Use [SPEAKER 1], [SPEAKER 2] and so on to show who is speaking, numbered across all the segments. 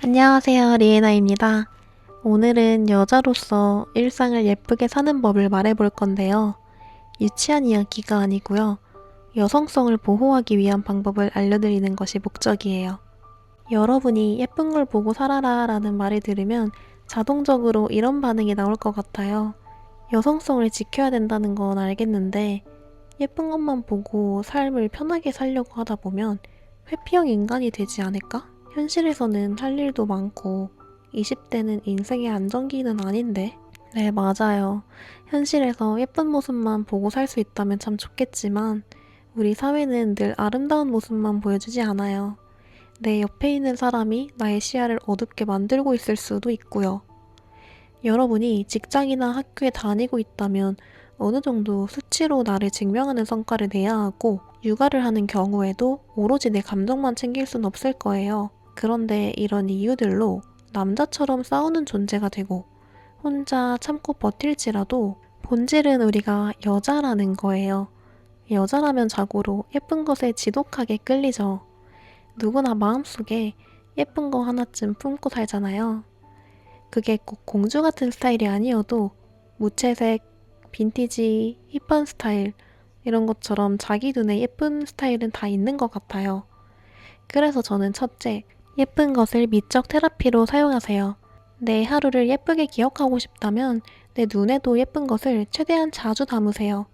[SPEAKER 1] 안녕하세요, 리에나입니다. 오늘은 여자로서 일상을 예쁘게 사는 법을 말해볼 건데요. 유치한 이야기가 아니고요. 여성성을 보호하기 위한 방법을 알려드리는 것이 목적이에요. 여러분이 예쁜 걸 보고 살아라 라는 말을 들으면 자동적으로 이런 반응이 나올 것 같아요. 여성성을 지켜야 된다는 건 알겠는데 예쁜 것만 보고 삶을 편하게 살려고 하다 보면 회피형 인간이 되지 않을까? 현실에서는 할 일도 많고 20대는 인생의 안정기는 아닌데. 네, 맞아요. 현실에서 예쁜 모습만 보고 살 수 있다면 참 좋겠지만 우리 사회는 늘 아름다운 모습만 보여주지 않아요. 내 옆에 있는 사람이 나의 시야를 어둡게 만들고 있을 수도 있고요. 여러분이 직장이나 학교에 다니고 있다면 어느 정도 수치로 나를 증명하는 성과를 내야 하고 육아를 하는 경우에도 오로지 내 감정만 챙길 순 없을 거예요. 그런데 이런 이유들로 남자처럼 싸우는 존재가 되고 혼자 참고 버틸지라도 본질은 우리가 여자라는 거예요. 여자라면 자고로 예쁜 것에 지독하게 끌리죠. 누구나 마음속에 예쁜 거 하나쯤 품고 살잖아요. 그게 꼭 공주 같은 스타일이 아니어도 무채색, 빈티지, 힙한 스타일 이런 것처럼 자기 눈에 예쁜 스타일은 다 있는 것 같아요. 그래서 저는 첫째, 예쁜 것을 미적 테라피로 사용하세요. 내 하루를 예쁘게 기억하고 싶다면 내 눈에도 예쁜 것을 최대한 자주 담으세요.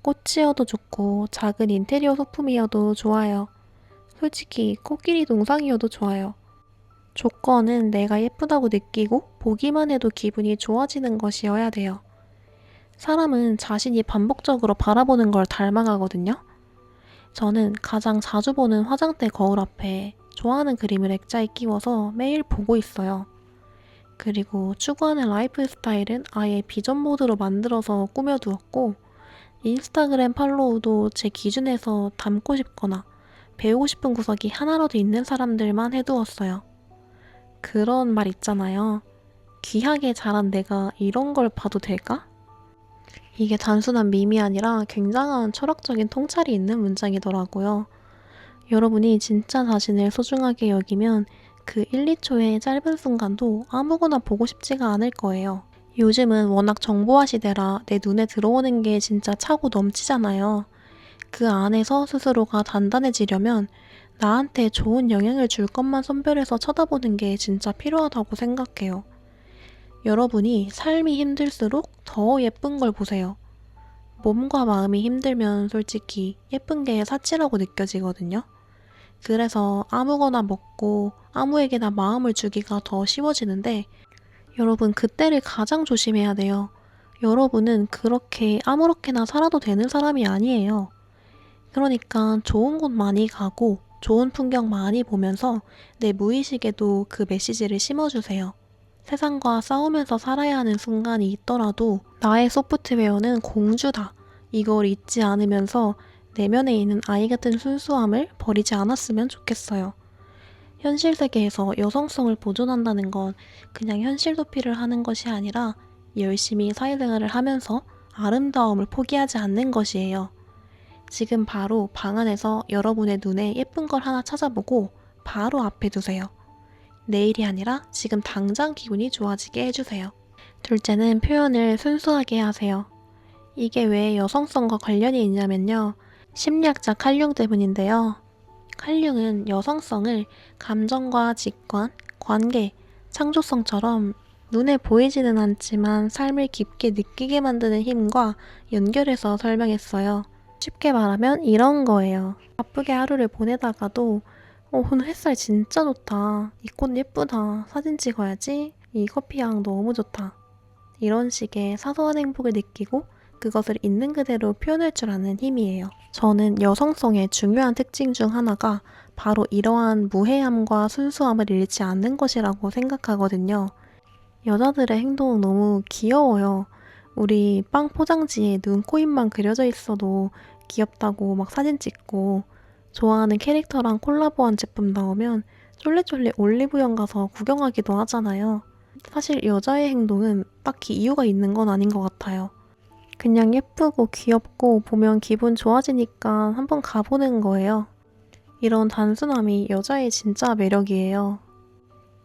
[SPEAKER 1] 꽃이어도 좋고 작은 인테리어 소품이어도 좋아요. 솔직히 코끼리 동상이어도 좋아요. 조건은 내가 예쁘다고 느끼고 보기만 해도 기분이 좋아지는 것이어야 돼요. 사람은 자신이 반복적으로 바라보는 걸 닮아가거든요. 저는 가장 자주 보는 화장대 거울 앞에 좋아하는 그림을 액자에 끼워서 매일 보고 있어요. 그리고 추구하는 라이프 스타일은 아예 비전 모드로 만들어서 꾸며두었고 인스타그램 팔로우도 제 기준에서 닮고 싶거나 배우고 싶은 구석이 하나라도 있는 사람들만 해두었어요. 그런 말 있잖아요. 귀하게 자란 내가 이런 걸 봐도 될까? 이게 단순한 밈이 아니라 굉장한 철학적인 통찰이 있는 문장이더라고요. 여러분이 진짜 자신을 소중하게 여기면 그 1, 2초의 짧은 순간도 아무거나 보고 싶지가 않을 거예요. 요즘은 워낙 정보화 시대라 내 눈에 들어오는 게 진짜 차고 넘치잖아요. 그 안에서 스스로가 단단해지려면 나한테 좋은 영향을 줄 것만 선별해서 쳐다보는 게 진짜 필요하다고 생각해요. 여러분이 삶이 힘들수록 더 예쁜 걸 보세요. 몸과 마음이 힘들면 솔직히 예쁜 게 사치라고 느껴지거든요. 그래서 아무거나 먹고 아무에게나 마음을 주기가 더 쉬워지는데 여러분 그때를 가장 조심해야 돼요. 여러분은 그렇게 아무렇게나 살아도 되는 사람이 아니에요. 그러니까 좋은 곳 많이 가고 좋은 풍경 많이 보면서 내 무의식에도 그 메시지를 심어주세요. 세상과 싸우면서 살아야 하는 순간이 있더라도 나의 소프트웨어는 공주다. 이걸 잊지 않으면서 내면에 있는 아이 같은 순수함을 버리지 않았으면 좋겠어요. 현실 세계에서 여성성을 보존한다는 건 그냥 현실 도피를 하는 것이 아니라 열심히 사회생활을 하면서 아름다움을 포기하지 않는 것이에요. 지금 바로 방 안에서 여러분의 눈에 예쁜 걸 하나 찾아보고 바로 앞에 두세요. 내일이 아니라 지금 당장 기분이 좋아지게 해주세요. 둘째는 표현을 순수하게 하세요. 이게 왜 여성성과 관련이 있냐면요. 심리학자 칼융 때문인데요. 칼융은 여성성을 감정과 직관, 관계, 창조성처럼 눈에 보이지는 않지만 삶을 깊게 느끼게 만드는 힘과 연결해서 설명했어요. 쉽게 말하면 이런 거예요. 바쁘게 하루를 보내다가도 오늘 햇살 진짜 좋다. 이 꽃 예쁘다. 사진 찍어야지. 이 커피향 너무 좋다. 이런 식의 사소한 행복을 느끼고 그것을 있는 그대로 표현할 줄 아는 힘이에요. 저는 여성성의 중요한 특징 중 하나가 바로 이러한 무해함과 순수함을 잃지 않는 것이라고 생각하거든요. 여자들의 행동 너무 귀여워요. 우리 빵 포장지에 눈, 코, 입만 그려져 있어도 귀엽다고 막 사진 찍고 좋아하는 캐릭터랑 콜라보한 제품 나오면 쫄래쫄래 올리브영 가서 구경하기도 하잖아요. 사실 여자의 행동은 딱히 이유가 있는 건 아닌 것 같아요. 그냥 예쁘고 귀엽고 보면 기분 좋아지니까 한번 가보는 거예요. 이런 단순함이 여자의 진짜 매력이에요.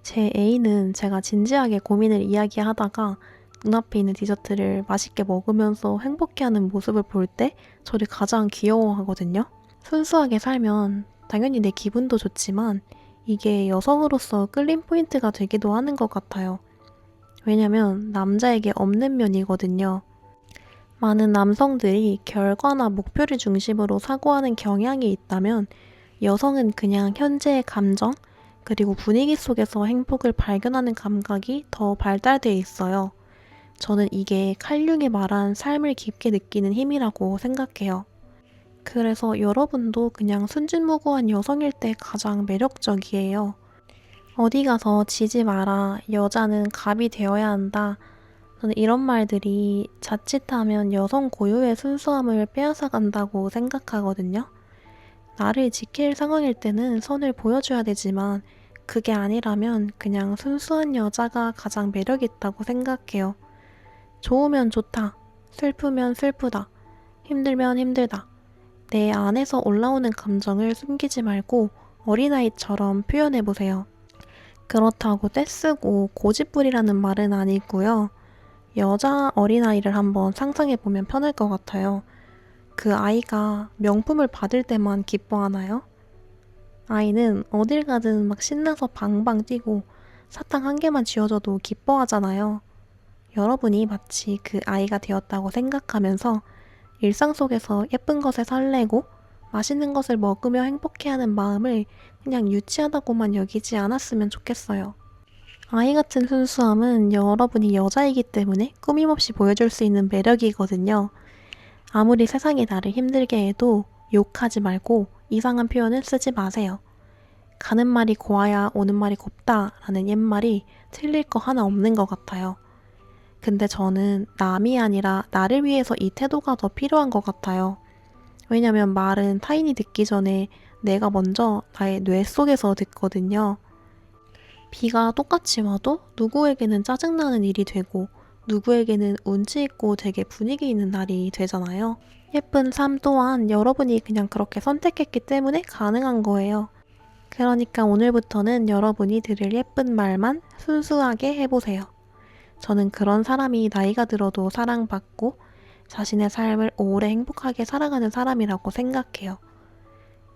[SPEAKER 1] 제 애인은 제가 진지하게 고민을 이야기하다가 눈앞에 있는 디저트를 맛있게 먹으면서 행복해하는 모습을 볼 때 저를 가장 귀여워하거든요. 순수하게 살면 당연히 내 기분도 좋지만 이게 여성으로서 끌림 포인트가 되기도 하는 것 같아요. 왜냐면 남자에게 없는 면이거든요. 많은 남성들이 결과나 목표를 중심으로 사고하는 경향이 있다면 여성은 그냥 현재의 감정, 그리고 분위기 속에서 행복을 발견하는 감각이 더 발달되어 있어요. 저는 이게 칼융이 말한 삶을 깊게 느끼는 힘이라고 생각해요. 그래서 여러분도 그냥 순진무구한 여성일 때 가장 매력적이에요. 어디 가서 지지 마라, 여자는 갑이 되어야 한다. 저는 이런 말들이 자칫하면 여성 고유의 순수함을 빼앗아 간다고 생각하거든요. 나를 지킬 상황일 때는 선을 보여줘야 되지만 그게 아니라면 그냥 순수한 여자가 가장 매력 있다고 생각해요. 좋으면 좋다, 슬프면 슬프다, 힘들면 힘들다. 내 안에서 올라오는 감정을 숨기지 말고 어린아이처럼 표현해보세요. 그렇다고 떼쓰고 고집부리라는 말은 아니고요. 여자 어린아이를 한번 상상해보면 편할 것 같아요. 그 아이가 명품을 받을 때만 기뻐하나요? 아이는 어딜 가든 막 신나서 방방 뛰고 사탕 한 개만 쥐어줘도 기뻐하잖아요. 여러분이 마치 그 아이가 되었다고 생각하면서 일상 속에서 예쁜 것에 설레고 맛있는 것을 먹으며 행복해하는 마음을 그냥 유치하다고만 여기지 않았으면 좋겠어요. 아이 같은 순수함은 여러분이 여자이기 때문에 꾸밈없이 보여줄 수 있는 매력이거든요. 아무리 세상이 나를 힘들게 해도 욕하지 말고 이상한 표현을 쓰지 마세요. 가는 말이 고와야 오는 말이 곱다 라는 옛말이 틀릴 거 하나 없는 것 같아요. 근데 저는 남이 아니라 나를 위해서 이 태도가 더 필요한 것 같아요. 왜냐면 말은 타인이 듣기 전에 내가 먼저 나의 뇌 속에서 듣거든요. 비가 똑같이 와도 누구에게는 짜증나는 일이 되고 누구에게는 운치 있고 되게 분위기 있는 날이 되잖아요. 예쁜 삶 또한 여러분이 그냥 그렇게 선택했기 때문에 가능한 거예요. 그러니까 오늘부터는 여러분이 들을 예쁜 말만 순수하게 해보세요. 저는 그런 사람이 나이가 들어도 사랑받고 자신의 삶을 오래 행복하게 살아가는 사람이라고 생각해요.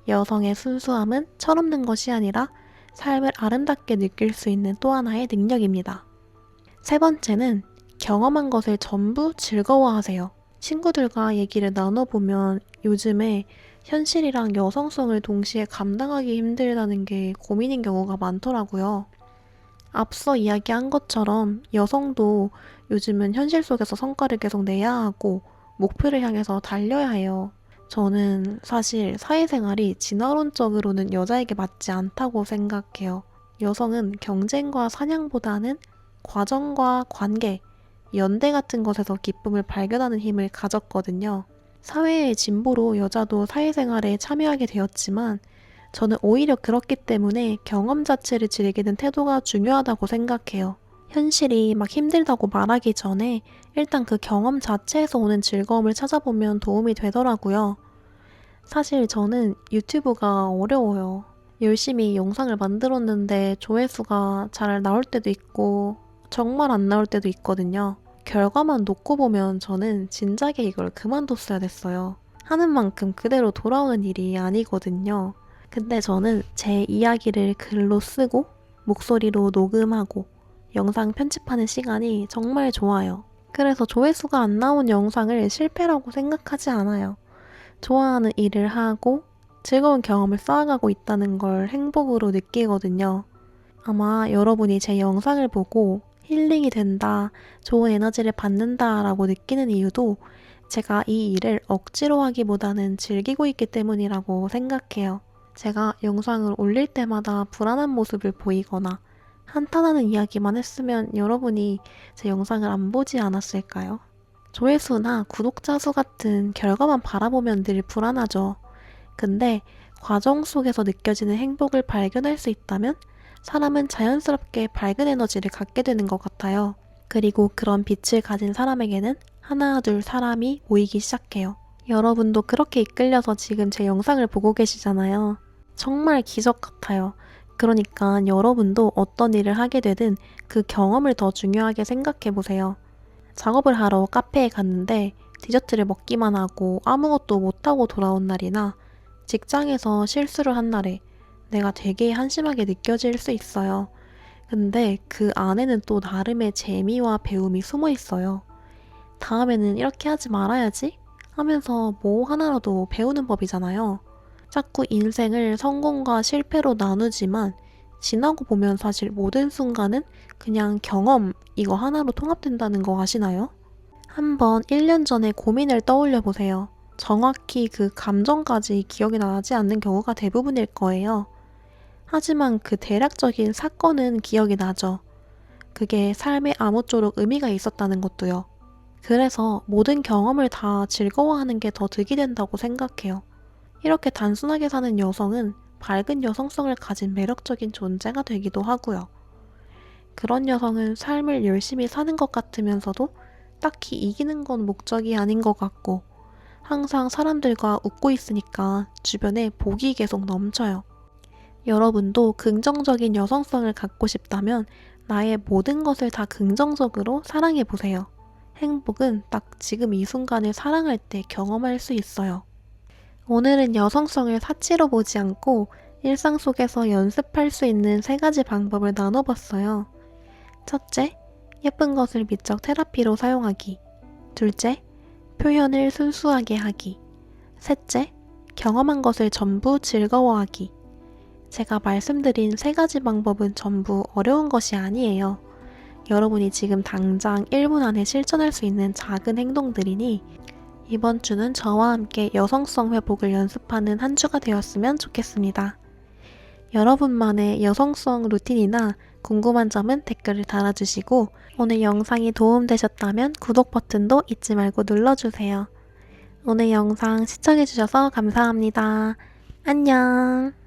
[SPEAKER 1] 여성의 순수함은 철없는 것이 아니라 삶을 아름답게 느낄 수 있는 또 하나의 능력입니다. 세 번째는 경험한 것을 전부 즐거워하세요. 친구들과 얘기를 나눠보면 요즘에 현실이랑 여성성을 동시에 감당하기 힘들다는 게 고민인 경우가 많더라고요. 앞서 이야기한 것처럼 여성도 요즘은 현실 속에서 성과를 계속 내야 하고 목표를 향해서 달려야 해요. 저는 사실 사회생활이 진화론적으로는 여자에게 맞지 않다고 생각해요. 여성은 경쟁과 사냥보다는 과정과 관계, 연대 같은 것에서 기쁨을 발견하는 힘을 가졌거든요. 사회의 진보로 여자도 사회생활에 참여하게 되었지만 저는 오히려 그렇기 때문에 경험 자체를 즐기는 태도가 중요하다고 생각해요. 현실이 막 힘들다고 말하기 전에 일단 그 경험 자체에서 오는 즐거움을 찾아보면 도움이 되더라고요. 사실 저는 유튜브가 어려워요. 열심히 영상을 만들었는데 조회수가 잘 나올 때도 있고 정말 안 나올 때도 있거든요. 결과만 놓고 보면 저는 진작에 이걸 그만뒀어야 됐어요. 하는 만큼 그대로 돌아오는 일이 아니거든요. 근데 저는 제 이야기를 글로 쓰고 목소리로 녹음하고 영상 편집하는 시간이 정말 좋아요. 그래서 조회수가 안 나온 영상을 실패라고 생각하지 않아요. 좋아하는 일을 하고 즐거운 경험을 쌓아가고 있다는 걸 행복으로 느끼거든요. 아마 여러분이 제 영상을 보고 힐링이 된다, 좋은 에너지를 받는다 라고 느끼는 이유도 제가 이 일을 억지로 하기보다는 즐기고 있기 때문이라고 생각해요. 제가 영상을 올릴 때마다 불안한 모습을 보이거나 한탄하는 이야기만 했으면 여러분이 제 영상을 안 보지 않았을까요? 조회수나 구독자 수 같은 결과만 바라보면 늘 불안하죠. 근데 과정 속에서 느껴지는 행복을 발견할 수 있다면 사람은 자연스럽게 밝은 에너지를 갖게 되는 것 같아요. 그리고 그런 빛을 가진 사람에게는 하나 둘 사람이 모이기 시작해요. 여러분도 그렇게 이끌려서 지금 제 영상을 보고 계시잖아요. 정말 기적 같아요. 그러니까 여러분도 어떤 일을 하게 되든 그 경험을 더 중요하게 생각해 보세요. 작업을 하러 카페에 갔는데 디저트를 먹기만 하고 아무것도 못하고 돌아온 날이나 직장에서 실수를 한 날에 내가 되게 한심하게 느껴질 수 있어요. 근데 그 안에는 또 나름의 재미와 배움이 숨어 있어요. 다음에는 이렇게 하지 말아야지 하면서 뭐 하나라도 배우는 법이잖아요. 자꾸 인생을 성공과 실패로 나누지만 지나고 보면 사실 모든 순간은 그냥 경험 이거 하나로 통합된다는 거 아시나요? 한번 1년 전에 고민을 떠올려 보세요. 정확히 그 감정까지 기억이 나지 않는 경우가 대부분일 거예요. 하지만 그 대략적인 사건은 기억이 나죠. 그게 삶에 아무쪼록 의미가 있었다는 것도요. 그래서 모든 경험을 다 즐거워하는 게 더 득이 된다고 생각해요. 이렇게 단순하게 사는 여성은 밝은 여성성을 가진 매력적인 존재가 되기도 하고요. 그런 여성은 삶을 열심히 사는 것 같으면서도 딱히 이기는 건 목적이 아닌 것 같고 항상 사람들과 웃고 있으니까 주변에 복이 계속 넘쳐요. 여러분도 긍정적인 여성성을 갖고 싶다면 나의 모든 것을 다 긍정적으로 사랑해 보세요. 행복은 딱 지금 이 순간을 사랑할 때 경험할 수 있어요. 오늘은 여성성을 사치로 보지 않고 일상 속에서 연습할 수 있는 3가지 방법을 나눠봤어요. 첫째, 예쁜 것을 미적 테라피로 사용하기. 둘째, 표현을 순수하게 하기. 셋째, 경험한 것을 전부 즐거워하기. 제가 말씀드린 3가지 방법은 전부 어려운 것이 아니에요. 여러분이 지금 당장 1분 안에 실천할 수 있는 작은 행동들이니 이번 주는 저와 함께 여성성 회복을 연습하는 한 주가 되었으면 좋겠습니다. 여러분만의 여성성 루틴이나 궁금한 점은 댓글을 달아주시고 오늘 영상이 도움되셨다면 구독 버튼도 잊지 말고 눌러주세요. 오늘 영상 시청해주셔서 감사합니다. 안녕.